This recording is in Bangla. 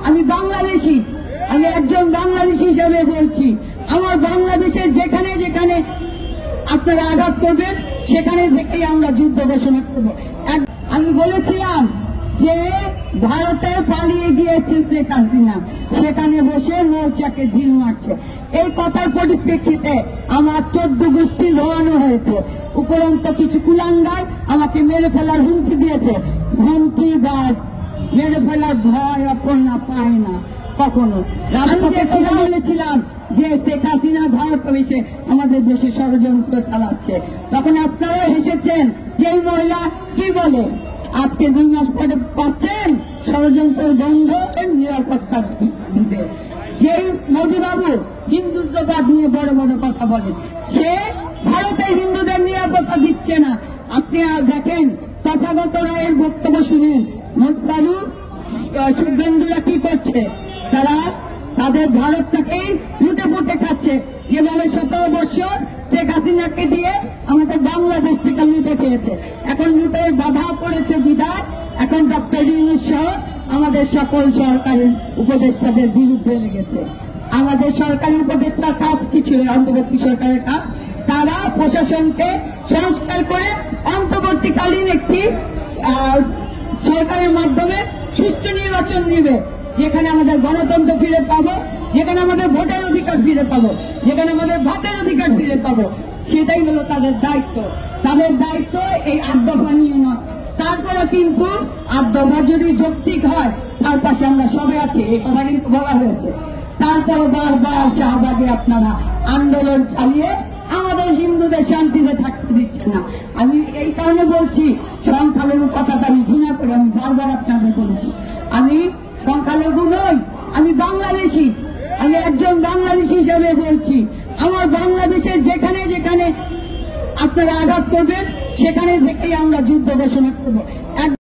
আমি বাংলাদেশি, আমি একজন বাংলাদেশি হিসাবে বলছি, আমার বাংলাদেশের যেখানে যেখানে আপনারা আঘাত করবেন সেখানে থেকেই আমরা যুদ্ধ ঘোষণা করব। আমি বলেছিলাম যে ভারতে পালিয়ে গিয়েছে শেখ হাসিনা, সেখানে বসে মৌচাকে ঢিল মারছে। এই কথার পরিপ্রেক্ষিতে আমার 14 গোষ্ঠী ধোয়ানো হয়েছে। উপরন্ত কিছু কুলাঙ্গার আমাকে মেরে ফেলার হুমকি দিয়েছে। হুমকি বাদ, মেরে ফেলার ভয় অপর্ণা পায় না কখনো। রাজপথে বলেছিলাম যে শেখ হাসিনা ভারত এসে আমাদের দেশে ষড়যন্ত্র চালাচ্ছে, তখন আপনারাও হেসেছেন। যেই মহিলা কি বলে, আজকে 2 মাস পরে পাচ্ছেন ষড়যন্ত্রের বন্ধ, নিরাপত্তা দিবে। যেই মোদীবাবু হিন্দুত্ববাদ নিয়ে বড় বড় কথা বলেন, সে ভারতের হিন্দুদের নিরাপত্তা দিচ্ছে না। আপনি আর দেখেন তথাগত রায়ের বক্তব্য শুনেন, মোদবাবু শুভেন্দুরা কি করছে, তারা তাদের ভারতটাকেই লুটে পুটে খাচ্ছে। যেভাবে 17 বছর শেখ হাসিনাকে দিয়ে আমাদের বাংলাদেশটিকে লুটে খেয়েছে, এখন লুটের বাধা পড়েছে বিধায় এখন ডক্টর ইউনূস সহ আমাদের সকল সরকারি উপদেষ্টাদের বিরুদ্ধে লেগেছে। আমাদের সরকারি উপদেষ্টার কাজ কি ছিল? অন্তর্বর্তী সরকারের কাজ, তারা প্রশাসনকে সংস্কার করে অন্তর্বর্তীকালীন একটি সরকারের মাধ্যমে সুষ্ঠু নির্বাচন নিবে, যেখানে আমাদের গণতন্ত্র ফিরে পাবো, যেখানে আমাদের ভোটের অধিকার ফিরে পাবো, যেখানে আমাদের ভাতের অধিকার ফিরে পাবো। সেটাই হলো তাদের দায়িত্ব। তাদের দায়িত্ব এই 8 দফা নিয়ে নয়। তারপরে কিন্তু 8 দফা যদি যৌক্তিক হয়, তার পাশে আমরা সবে আছি, এই কথা কিন্তু বলা হয়েছে। তারপরে বারবার শাহবাগে আপনারা আন্দোলন চালিয়ে আমাদের হিন্দুদের শান্তিতে থাকতে দিচ্ছে না। আমি এই কারণে বলছি, সংখ্যালঘু কথাটা আমি ঘৃণা করি, আমি বারবার আপনাদের বলেছি, আমি সংখ্যালঘু নই, আমি বাংলাদেশি, আমি একজন বাংলাদেশি হিসাবে বলছি, আমার বাংলাদেশের যেখানে যেখানে আপনারা আঘাত করবেন সেখানে থেকেই আমরা যুদ্ধ ঘোষণা করব।